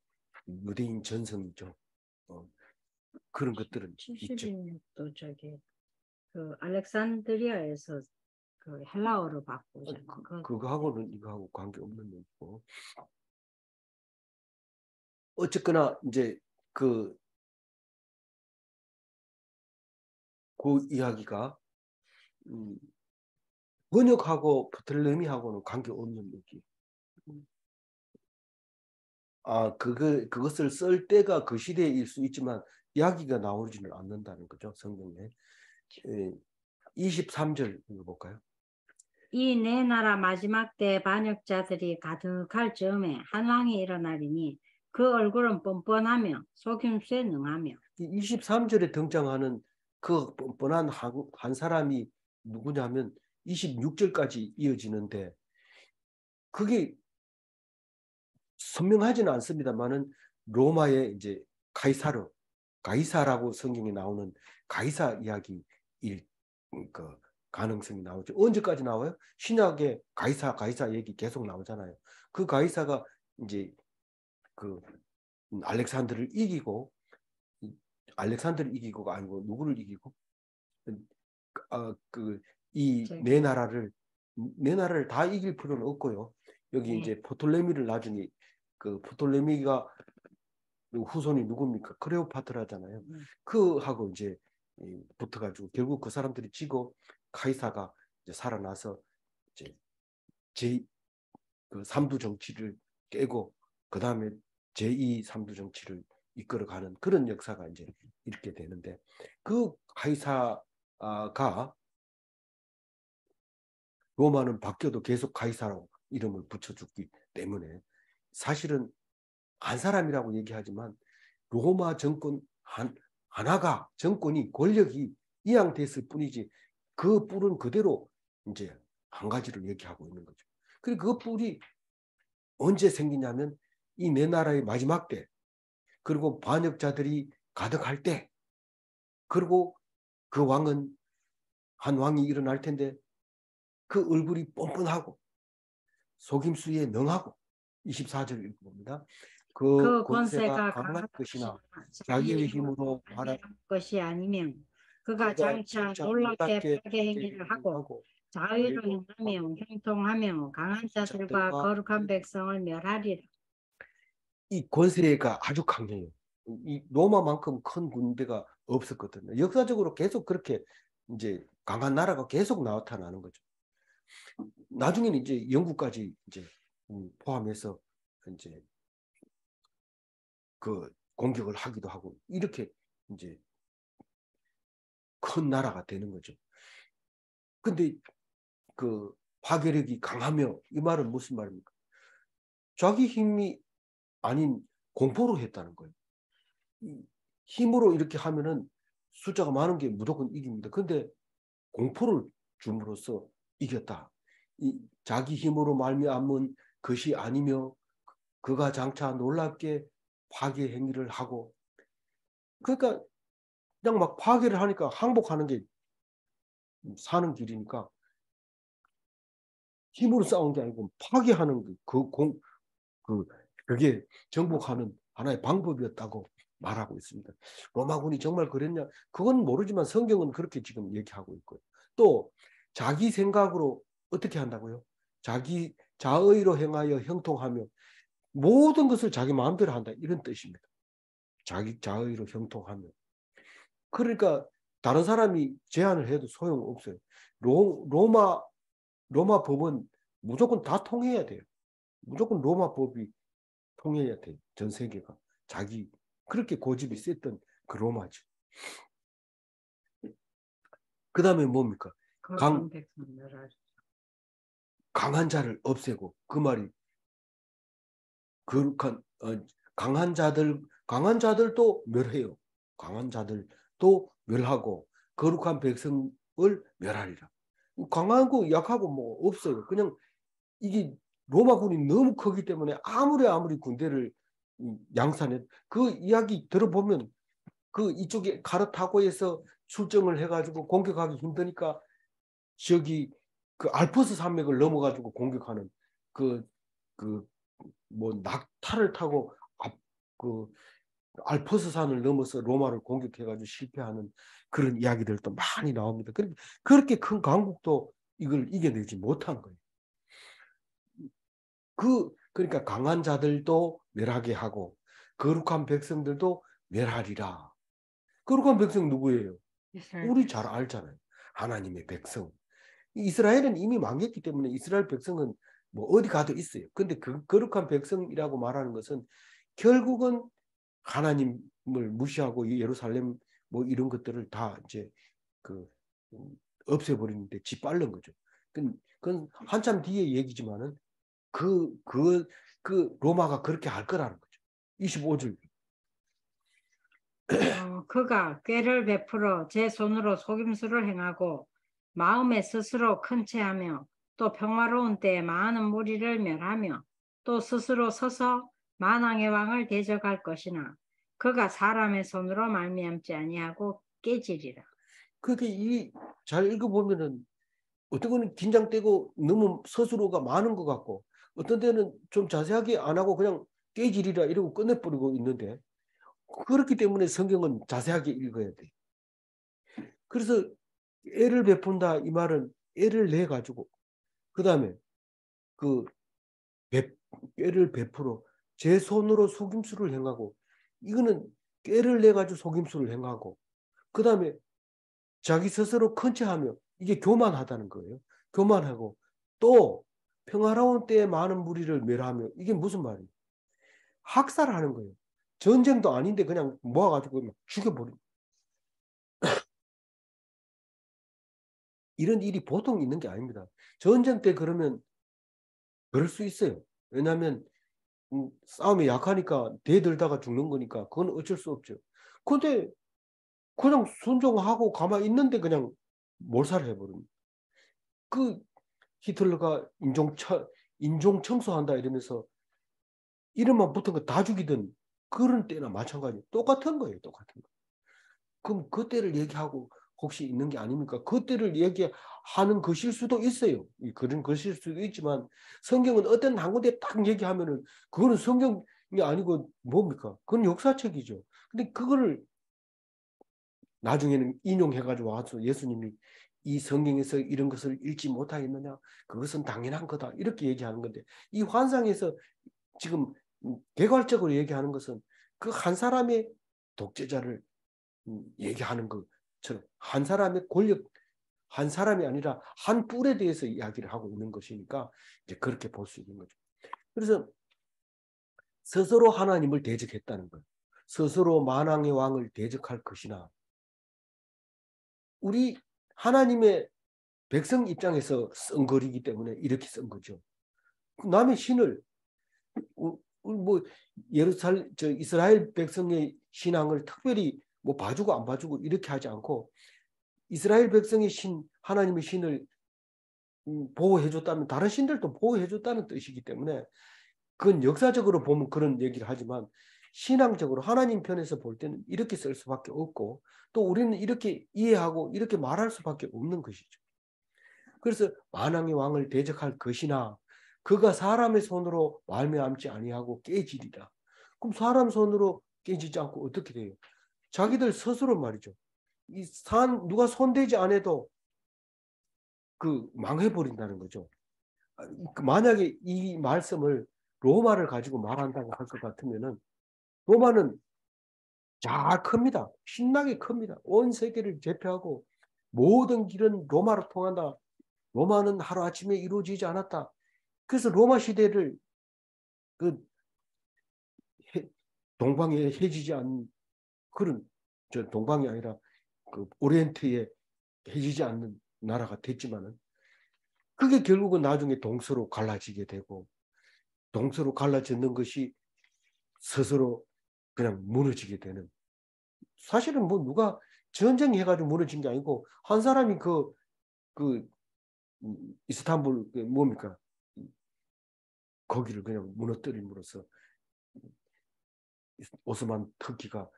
유대인 전성이죠. 그런 것들은 있죠. 70인도 저기 그 알렉산드리아에서 그 헬라어로 바꾸잖아요. 그거하고는 이거하고 관계 없는 거고. 어쨌거나 이제 그 이야기가 번역하고 프톨레미하고는 관계 없는 얘기. 그것을 쓸 때가 그 시대일 수 있지만 이야기가 나오지는 않는다는 거죠, 성경에. 23절 읽어볼까요? 이 네 나라 마지막 때 반역자들이 가득할 즈음에 한 왕이 일어나리니 그 얼굴은 뻔뻔하며 속임수에 능하며. 23절에 등장하는 그 뻔뻔한 한 사람이 누구냐면 26절까지 이어지는데 그게 선명하지는 않습니다만은 로마의 이제 가이사라고 성경에 나오는 가이사 이야기일 그 가능성이 나오죠. 언제까지 나와요? 신약에 가이사 얘기 계속 나오잖아요. 그 가이사가 이제 그 알렉산더를 이기고 아니고 누구를 이기고 이 네 나라를 다 이길 필요는 없고요. 여기 이제 포톨레미를 나중에 그 포톨레미가 후손이 누굽니까? 클레오파트라잖아요. 그 하고 이제 붙어가지고 결국 그 사람들이 지고 카이사가 이제 살아나서 이제 그 3부 정치를 깨고 그 다음에 제2 3부 정치를 이끌어가는 그런 역사가 이제 이렇게 되는데 그 카이사가 로마는 바뀌어도 계속 가이사라고 이름을 붙여주기 때문에 사실은 한 사람이라고 얘기하지만 로마 정권 하나가 정권이 권력이 이양됐을 뿐이지 그 뿔은 그대로 이제 한 가지를 얘기하고 있는 거죠. 그리고 그 뿔이 언제 생기냐면 이 네 나라의 마지막 때 그리고 반역자들이 가득할 때 그리고 그 왕은 한 왕이 일어날 텐데 그 얼굴이 뻔뻔하고 속임수에 능하고 24절 읽어봅니다. 그 권세가 강할 것이나 자기의 힘으로 말할 것이 아니면 그가 장차 놀랍게 파괴 행위를 하고 자유를 행하며 형통하며 강한 자들과 거룩한 백성을 멸하리라. 이 권세가 아주 강해요. 이 로마만큼 큰 군대가 없었거든요. 역사적으로 계속 그렇게 이제 강한 나라가 계속 나타나는 거죠. 나중에는 이제 영국까지 이제 포함해서 이제 그 공격을 하기도 하고 이렇게 이제 큰 나라가 되는 거죠. 근데 그 파괴력이 강하며 이 말은 무슨 말입니까? 자기 힘이 아닌 공포로 했다는 거예요. 힘으로 이렇게 하면은 숫자가 많은 게 무조건 이깁니다. 근데 공포를 줌으로써 이겼다. 이 자기 힘으로 말미암은 것이 아니며 그가 장차 놀랍게 파괴 행위를 하고 그러니까 그냥 막 파괴를 하니까 항복하는 게 사는 길이니까 힘으로 싸운 게 아니고 파괴하는 그게 정복하는 하나의 방법이었다고 말하고 있습니다. 로마군이 정말 그랬냐? 그건 모르지만 성경은 그렇게 지금 얘기하고 있고요. 또 자기 생각으로 어떻게 한다고요? 자기 자의로 행하여 형통하며 모든 것을 자기 마음대로 한다 이런 뜻입니다. 자기 자의로 형통하며 그러니까 다른 사람이 제안을 해도 소용없어요. 로마 법은 무조건 다 통해야 돼요. 무조건 로마 법이 통해야 돼요. 전 세계가. 자기 그렇게 고집이 셌던 그 로마죠. 그 다음에 뭡니까? 강한 자를 없애고 그 말이 거룩한 강한 자들도 멸해요. 강한 자들도 멸하고 거룩한 백성을 멸하리라. 강하고 약하고 뭐 없어요. 그냥 이게 로마군이 너무 크기 때문에 아무리 군대를 양산해 그 이야기 들어보면 그 이쪽에 가르타고에서 출정을 해가지고 공격하기 힘드니까 저기 그 알프스 산맥을 넘어가지고 공격하는 그 뭐 낙타를 타고 그 알프스 산을 넘어서 로마를 공격해가지고 실패하는 그런 이야기들도 많이 나옵니다. 그렇게 큰 강국도 이걸 이겨내지 못한 거예요. 그러니까 강한 자들도 멸하게 하고 거룩한 백성들도 멸하리라. 거룩한 백성 누구예요? 우리 잘 알잖아요. 하나님의 백성. 이스라엘은 이미 망했기 때문에 이스라엘 백성은 뭐 어디 가도 있어요. 근데 그 거룩한 백성이라고 말하는 것은 결국은 하나님을 무시하고 예루살렘 뭐 이런 것들을 다 이제 그 없애버리는데 짓밟는 거죠. 그건 한참 뒤에 얘기지만은 그 로마가 그렇게 할 거라는 거죠. 25절. 그가 꾀를 베풀어 제 손으로 속임수를 행하고 마음에 스스로 큰 채하며 또 평화로운 때에 많은 무리를 멸하며 또 스스로 서서 만왕의 왕을 대적할 것이나 그가 사람의 손으로 말미암지 아니하고 깨지리라. 그게 잘 읽어보면은 어떤 거는 긴장되고 너무 서술어가 많은 것 같고 어떤 때는 좀 자세하게 안 하고 그냥 깨지리라 이러고 끝내버리고 있는데 그렇기 때문에 성경은 자세하게 읽어야 돼. 그래서 애를 베푼다 이 말은 애를 내 가지고 그 다음에 그 꾀를 베풀어 제 손으로 속임수를 행하고 이거는 꾀를 내 가지고 속임수를 행하고 그 다음에 자기 스스로 큰 채하며 이게 교만하다는 거예요. 교만하고 또 평화로운 때에 많은 무리를 멸하며 이게 무슨 말이에요? 학살하는 거예요. 전쟁도 아닌데 그냥 모아가지고 막 죽여버리는 이런 일이 보통 있는 게 아닙니다. 전쟁 때 그러면 그럴 수 있어요. 왜냐하면 싸움이 약하니까 대들다가 죽는 거니까 그건 어쩔 수 없죠. 근데 그냥 순종하고 가만히 있는데 그냥 몰살해버립니다. 그 히틀러가 인종 청소한다 이러면서 이름만 붙은 거 다 죽이던 그런 때나 마찬가지 똑같은 거예요. 똑같은 거. 그럼 그때를 얘기하고 혹시 있는 게 아닙니까? 그때를 얘기하는 것일 수도 있어요. 그런 것일 수도 있지만 성경은 어떤 한 군데 딱 얘기하면은 그거는 성경이 아니고 뭡니까? 그건 역사책이죠. 근데 그거를 나중에는 인용해가지고 와서 예수님이 이 성경에서 이런 것을 읽지 못하겠느냐? 그것은 당연한 거다. 이렇게 얘기하는 건데 이 환상에서 지금 개괄적으로 얘기하는 것은 그 한 사람의 독재자를 얘기하는 것처럼 한 사람의 권력 한 사람이 아니라 한 뿔에 대해서 이야기를 하고 있는 것이니까 이제 그렇게 볼 수 있는 거죠. 그래서 스스로 하나님을 대적했다는 거예요. 스스로 만왕의 왕을 대적할 것이나 우리 하나님의 백성 입장에서 쓴 글이기 때문에 이렇게 쓴 거죠. 남의 신을 뭐 이스라엘 백성의 신앙을 특별히 뭐 봐주고 안 봐주고 이렇게 하지 않고 이스라엘 백성의 신 하나님의 신을 보호해줬다면 다른 신들도 보호해줬다는 뜻이기 때문에 그건 역사적으로 보면 그런 얘기를 하지만 신앙적으로 하나님 편에서 볼 때는 이렇게 쓸 수밖에 없고 또 우리는 이렇게 이해하고 이렇게 말할 수밖에 없는 것이죠. 그래서 만왕의 왕을 대적할 것이나 그가 사람의 손으로 말미암지 아니하고 깨지리라. 그럼 사람 손으로 깨지지 않고 어떻게 돼요? 자기들 스스로 말이죠. 누가 손대지 않아도 그 망해버린다는 거죠. 만약에 이 말씀을 로마를 가지고 말한다고 할 것 같으면은 로마는 잘 큽니다. 신나게 큽니다. 온 세계를 제패하고 모든 길은 로마로 통한다. 로마는 하루아침에 이루어지지 않았다. 그래서 로마 시대를 그 동방에 해지지 않는 그런 동방이 아니라 그 오리엔트에 해지지 않는 나라가 됐지만은 그게 결국은 나중에 동서로 갈라지게 되고 동서로 갈라지는 것이 스스로 그냥 무너지게 되는 사실은 뭐 누가 전쟁해가지고 무너진 게 아니고 한 사람이 그 이스탄불 뭡니까 거기를 그냥 무너뜨림으로써 오스만 터키가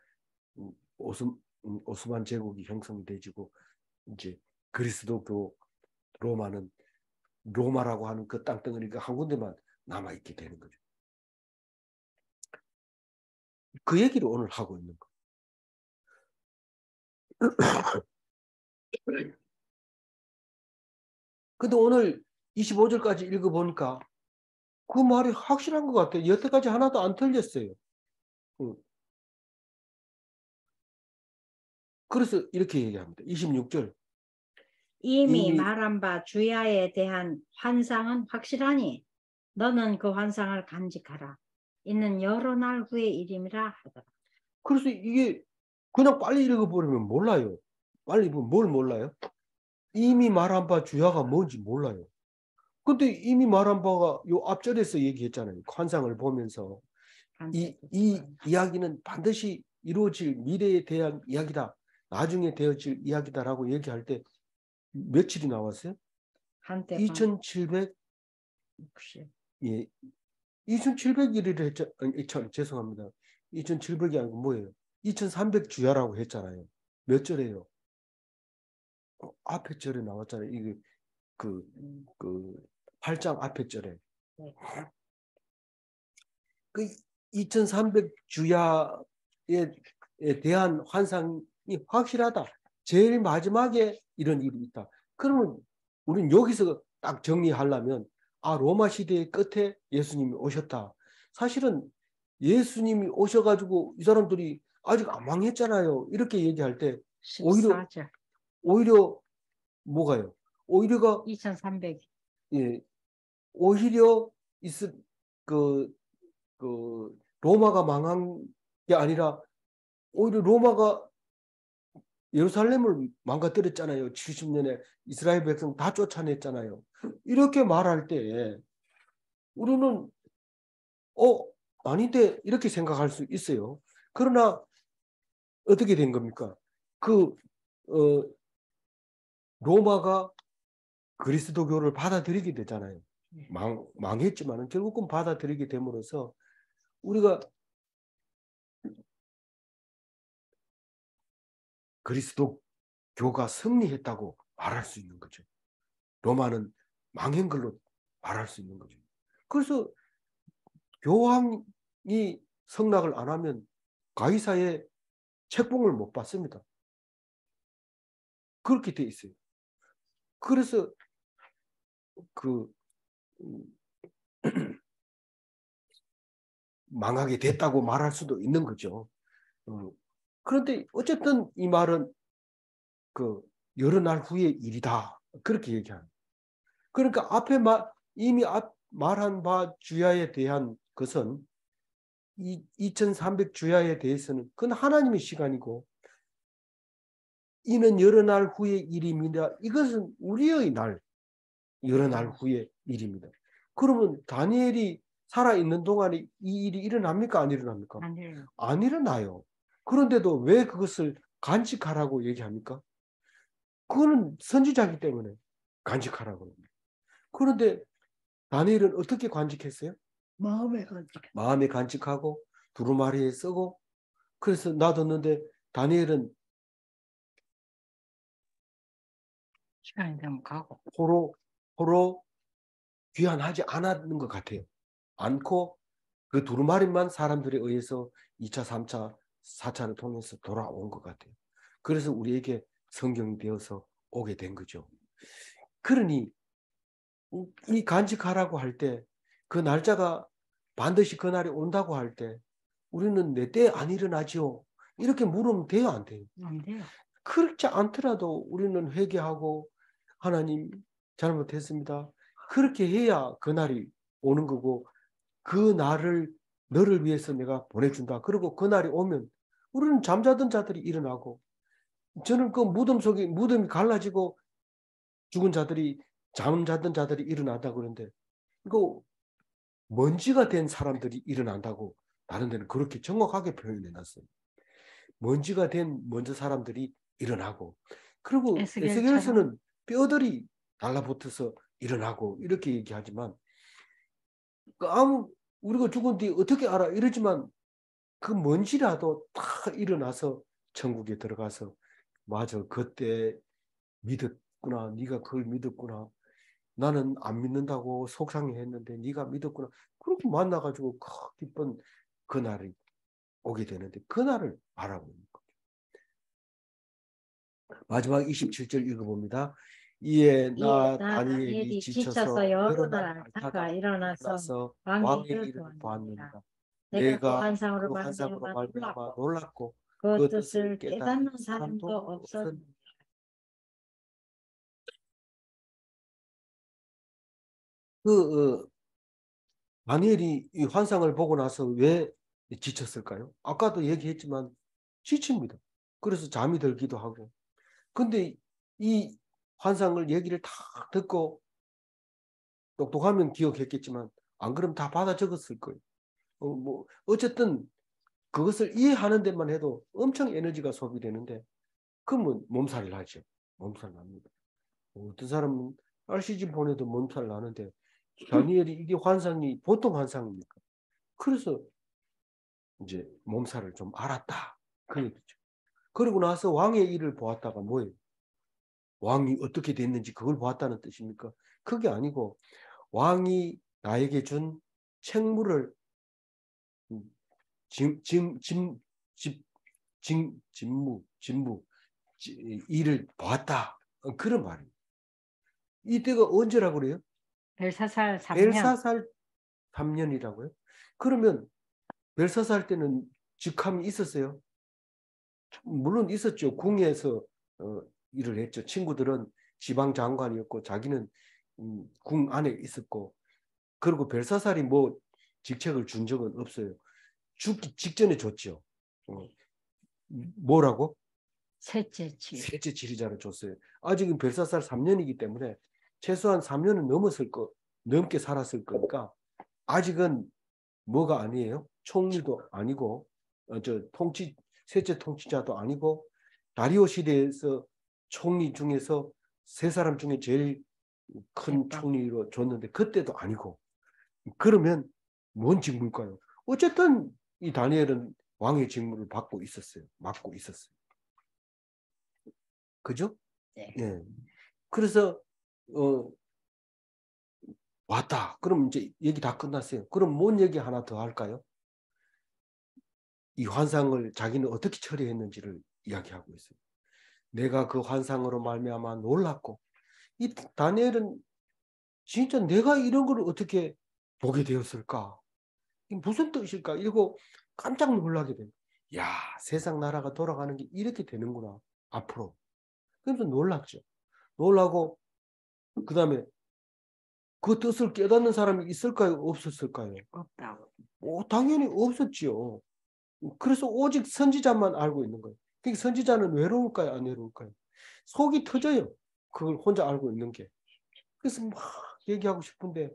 오스만 제국이 형성이 되지고 이제 그리스도교 로마는 로마라고 하는 그 땅덩어리가 한 군데만 남아 있게 되는 거죠. 그 얘기를 오늘 하고 있는 거. 근데 오늘 25절까지 읽어보니까 그 말이 확실한 것 같아요. 여태까지 하나도 안 틀렸어요. 그래서 이렇게 얘기합니다. 26절. 이미 말한 바 주야에 대한 환상은 확실하니 너는 그 환상을 간직하라. 이는 여러 날 후의 일임이라 하더라. 그래서 이게 그냥 빨리 읽어버리면 몰라요. 빨리 보면 뭘 몰라요? 이미 말한 바 주야가 뭔지 몰라요. 근데 이미 말한 바가 요 앞절에서 얘기했잖아요. 환상을 보면서 이 이야기는 반드시 이루어질 미래에 대한 이야기다. 나중에 되어질 이야기다라고 얘기할 때 며칠이 나왔어요? 2700 예, 2700일을 했죠. 참 죄송합니다. 2700이 아니고 뭐예요? 2300 주야라고 했잖아요. 몇 절이에요? 앞에 절에 나왔잖아요. 이게 그 8장 앞에 절에. 네. 그 2300 주야에 대한 환상이 확실하다. 제일 마지막에 이런 일이 있다. 그러면 우리는 여기서 딱 정리하려면 로마 시대의 끝에 예수님이 오셨다. 사실은 예수님이 오셔가지고 이 사람들이 아직 안 망했잖아요. 이렇게 얘기할 때 오히려 뭐가요? 오히려가 2300. 예, 오히려 로마가 망한 게 아니라 오히려 로마가 예루살렘을 망가뜨렸잖아요. 70년에 이스라엘 백성 다 쫓아냈잖아요. 이렇게 말할 때 우리는 아닌데 이렇게 생각할 수 있어요. 그러나 어떻게 된 겁니까? 로마가 그리스도교를 받아들이게 되잖아요. 망했지만 결국은 받아들이게 됨으로써 우리가 그리스도교가 승리했다고 말할 수 있는 거죠. 로마는 망한 걸로 말할 수 있는 거죠. 그래서 교황이 성낙을 안 하면 가이사의 책봉을 못 받습니다. 그렇게 돼 있어요. 그래서 망하게 됐다고 말할 수도 있는 거죠. 그런데 어쨌든 이 말은 여러 날 후의 일이다. 그렇게 얘기하는. 그러니까 앞에 이미 말한 바 주야에 대한 것은 2300 주야에 대해서는 그건 하나님의 시간이고 이는 여러 날 후의 일입니다. 이것은 우리의 날, 여러 날 후의 일입니다. 그러면 다니엘이 살아있는 동안에 이 일이 일어납니까? 안 일어납니까? 안 일어나요. 그런데도 왜 그것을 간직하라고 얘기합니까? 그거는 선지자이기 때문에 간직하라고 합니다. 그런데 다니엘은 어떻게 간직했어요? 마음에 간직하고 두루마리에 쓰고 그래서 놔뒀는데 다니엘은 시간이 되면 가고 호로 귀환하지 않았는 것 같아요. 않고 그 두루마리만 사람들에 의해서 2차, 3차, 4차를 통해서 돌아온 것 같아요. 그래서 우리에게 성경이 되어서 오게 된 거죠. 그러니 이 간직하라고 할 때 그 날짜가 반드시 그날이 온다고 할 때 우리는 내 때 안 일어나지요? 이렇게 물으면 돼요, 안 돼요? 안 돼요. 그렇지 않더라도 우리는 회개하고 하나님 잘못했습니다. 그렇게 해야 그날이 오는 거고 그 날을 너를 위해서 내가 보내준다. 그리고 그날이 오면 우리는 잠자던 자들이 일어나고 저는 그 무덤 속에 무덤이 갈라지고 죽은 자들이 잠자던 자들이 일어난다 그러는데 이거 먼지가 된 사람들이 일어난다고 다른 데는 그렇게 정확하게 표현해 놨어요. 먼지가 된 먼저 사람들이 일어나고 그리고 에스겔서는 뼈들이 달라붙어서 일어나고 이렇게 얘기하지만 아무 우리가 죽은 뒤 어떻게 알아 이러지만 그 먼지라도 다 일어나서 천국에 들어가서 맞아 그때 믿었구나 네가 그걸 믿었구나 나는 안 믿는다고 속상해했는데 네가 믿었구나 그렇게 만나가지고 기쁜 그날이 오게 되는데 그날을 바라보는 거죠. 마지막 27절 읽어봅니다. 이에 나 다니엘이 지쳐서 여러 날 앓다가 일어나서 왕의 일을 보았느니라. 내가 그 환상으로 말미암아 놀랐고 그 뜻을 깨닫는 사람도 없었느니라. 다니엘이 이 환상을 보고 나서 왜 지쳤을까요? 아까도 얘기했지만 지칩니다. 그래서 잠이 들기도 하고. 근데 이 환상을 얘기를 다 듣고 똑똑하면 기억했겠지만 안 그러면 다 받아 적었을 거예요. 어쨌든 그것을 이해하는 데만 해도 엄청 에너지가 소비되는데 그러면 몸살을 나죠. 몸살 납니다. 어떤 사람은 RCG 보내도 몸살 나는데 다니엘이 이게 환상이 보통 환상입니까? 그래서 이제 몸살을 좀 알았다. 그 얘기죠. 그러고 나서 왕의 일을 보았다가 뭐예요? 왕이 어떻게 됐는지 그걸 보았다는 뜻입니까? 그게 아니고 왕이 나에게 준 책무를 직무 일을 보았다. 그런 말이에요. 이때가 언제라고 그래요? 벨사살 3년. 벨사살 3년이라고요? 그러면 벨사살 때는 직함이 있었어요? 물론 있었죠. 궁에서 일을 했죠. 친구들은 지방 장관이었고 자기는 궁 안에 있었고 그리고 벨사살이 뭐 직책을 준 적은 없어요. 죽기 직전에 줬죠. 뭐라고? 셋째 지리자를 줬어요. 아직은 벨사살 3년이기 때문에 최소한 3년은 넘게 살았을 거니까 아직은 뭐가 아니에요? 총리도 아니고 셋째 통치자도 아니고 다리오 시대에서 총리 중에서 세 사람 중에 제일 큰 총리로 줬는데 그때도 아니고 그러면 뭔 직무일까요? 어쨌든 이 다니엘은 왕의 직무를 맡고 있었어요. 그죠? 네. 예. 그래서 왔다. 그럼 이제 얘기 다 끝났어요. 그럼 뭔 얘기 하나 더 할까요? 이 환상을 자기는 어떻게 처리했는지를 이야기하고 있어요. 내가 그 환상으로 말미암아 놀랐고 이 다니엘은 진짜 내가 이런 걸 어떻게 보게 되었을까? 무슨 뜻일까? 이러고 깜짝 놀라게 돼요. 야, 세상 나라가 돌아가는 게 이렇게 되는구나. 앞으로. 그래서 놀랐죠. 놀라고 그 다음에 그 뜻을 깨닫는 사람이 있을까요? 없었을까요? 없다고. 당연히 없었지요. 그래서 오직 선지자만 알고 있는 거예요. 그러니까 선지자는 외로울까요? 안 외로울까요? 속이 터져요. 그걸 혼자 알고 있는 게. 그래서 막 얘기하고 싶은데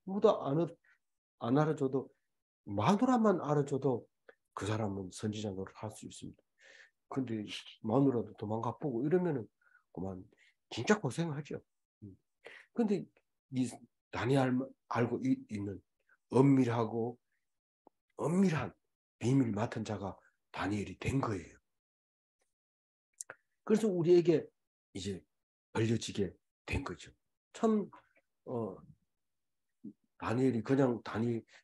아무도 안 알아줘도, 마누라만 알아줘도 그 사람은 선지자 노릇 할 수 있습니다. 근데 마누라도 도망가 보고 이러면은 그만 진짜 고생하죠. 근데 이 다니엘 알고 있는 은밀하고 엄밀한 비밀 맡은 자가 다니엘이 된 거예요. 그래서 우리에게 이제 알려지게 된 거죠. 참 다니엘이 그냥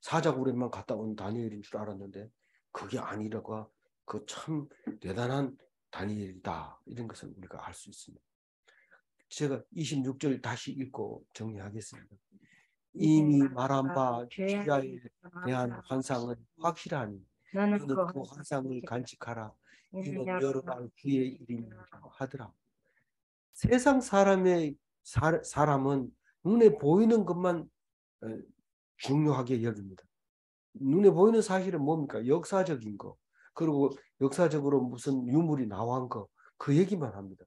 사자굴에만 갔다 온 다니엘인 줄 알았는데 그게 아니라고, 그 참 대단한 다니엘이다, 이런 것을 우리가 알 수 있습니다. 제가 26절 다시 읽고 정리하겠습니다. 이미 말한 바 기자에 대한 환상은 확실하니 너는 그 환상을 간직하라. 이는 여러 날 후의 일이니라 하더라. 세상 사람은 눈에 보이는 것만 중요하게 여깁니다. 눈에 보이는 사실은 뭡니까? 역사적인 거. 그리고 역사적으로 무슨 유물이 나온 거. 그 얘기만 합니다.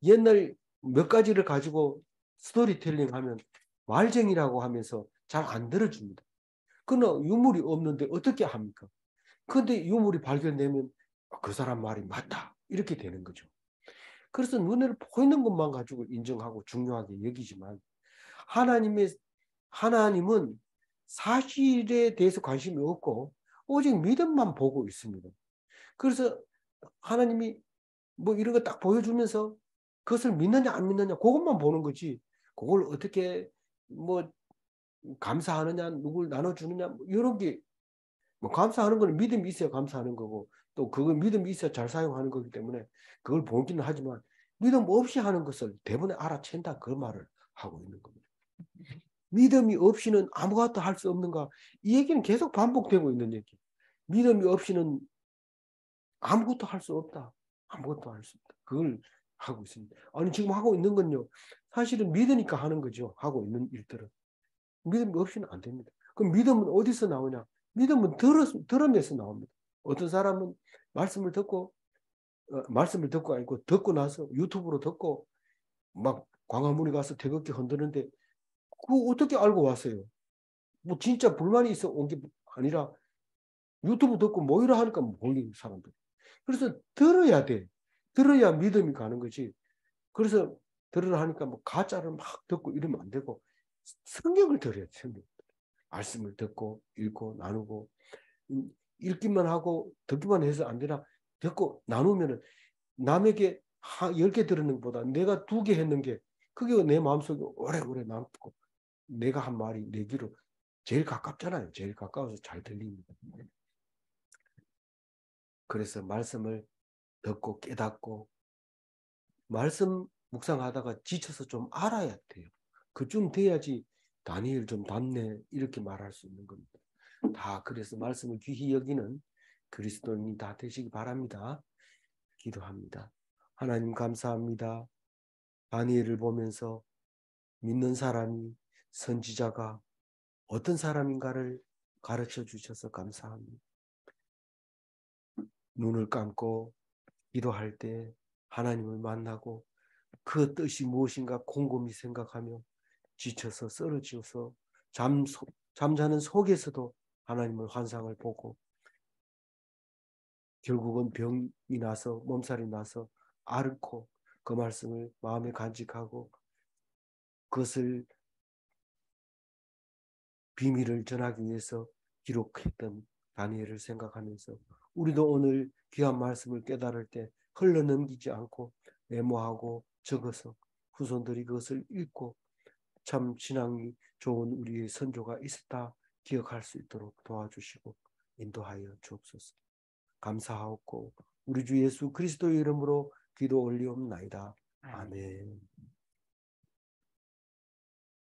옛날 몇 가지를 가지고 스토리텔링 하면 말쟁이라고 하면서 잘 안 들어줍니다. 그러나 유물이 없는데 어떻게 합니까? 근데 유물이 발견되면 그 사람 말이 맞다, 이렇게 되는 거죠. 그래서 눈에 보이는 것만 가지고 인정하고 중요하게 여기지만 하나님은 사실에 대해서 관심이 없고 오직 믿음만 보고 있습니다. 그래서 하나님이 뭐 이런 거 딱 보여주면서 그것을 믿느냐 안 믿느냐 그것만 보는 거지, 그걸 어떻게 뭐 감사하느냐, 누굴 나눠주느냐, 뭐 이런 게, 뭐 감사하는 거는 믿음이 있어야 감사하는 거고, 또 그걸 믿음이 있어야 잘 사용하는 거기 때문에 그걸 보기는 하지만 믿음 없이 하는 것을 대부분 알아챈다, 그 말을 하고 있는 겁니다. 믿음이 없이는 아무것도 할 수 없는가, 이 얘기는 계속 반복되고 있는 얘기. 믿음이 없이는 아무것도 할 수 없다. 아무것도 할 수 없다. 그걸 하고 있습니다. 아니, 지금 하고 있는 건요, 사실은 믿으니까 하는 거죠. 하고 있는 일들은. 믿음이 없이는 안 됩니다. 그럼 믿음은 어디서 나오냐? 믿음은 들음에서 나옵니다. 어떤 사람은 말씀을 듣고 아니고 듣고 나서 유튜브로 듣고 막 광화문에 가서 태극기 흔드는데 그거 어떻게 알고 왔어요? 뭐 진짜 불만이 있어 온 게 아니라 유튜브 듣고 모이라 하니까 몰리는 사람들. 그래서 들어야 돼. 들어야 믿음이 가는 거지. 그래서 들으라 하니까 뭐 가짜를 막 듣고 이러면 안 되고 성경을 들어야 돼. 성경. 말씀을 듣고 읽고 나누고, 읽기만 하고 듣기만 해서 안 되나, 듣고 나누면은 남에게 10개 들었는 것보다 내가 2개 했는 게 그게 내 마음속에 오래오래 남고, 내가 한 말이 내 귀로 제일 가깝잖아요. 제일 가까워서 잘 들립니다. 그래서 말씀을 듣고 깨닫고 말씀 묵상하다가 지쳐서 좀 알아야 돼요. 그쯤 돼야지 다니엘 좀 답네, 이렇게 말할 수 있는 겁니다. 다 그래서 말씀을 귀히 여기는 그리스도인이 다 되시기 바랍니다. 기도합니다. 하나님 감사합니다. 다니엘을 보면서 믿는 사람이, 선지자가 어떤 사람인가를 가르쳐 주셔서 감사합니다. 눈을 감고 기도할 때 하나님을 만나고 그 뜻이 무엇인가 곰곰이 생각하며 지쳐서 쓰러지어서 잠자는 속에서도 하나님의 환상을 보고 결국은 병이 나서 몸살이 나서 앓고 그 말씀을 마음에 간직하고 그것을 비밀을 전하기 위해서 기록했던 다니엘을 생각하면서 우리도 오늘 귀한 말씀을 깨달을 때 흘러넘기지 않고 메모하고 적어서 후손들이 그것을 읽고 참 신앙이 좋은 우리의 선조가 있었다 기억할 수 있도록 도와주시고 인도하여 주옵소서. 감사하옵고 우리 주 예수 그리스도의 이름으로 기도 올리옵나이다. 아멘.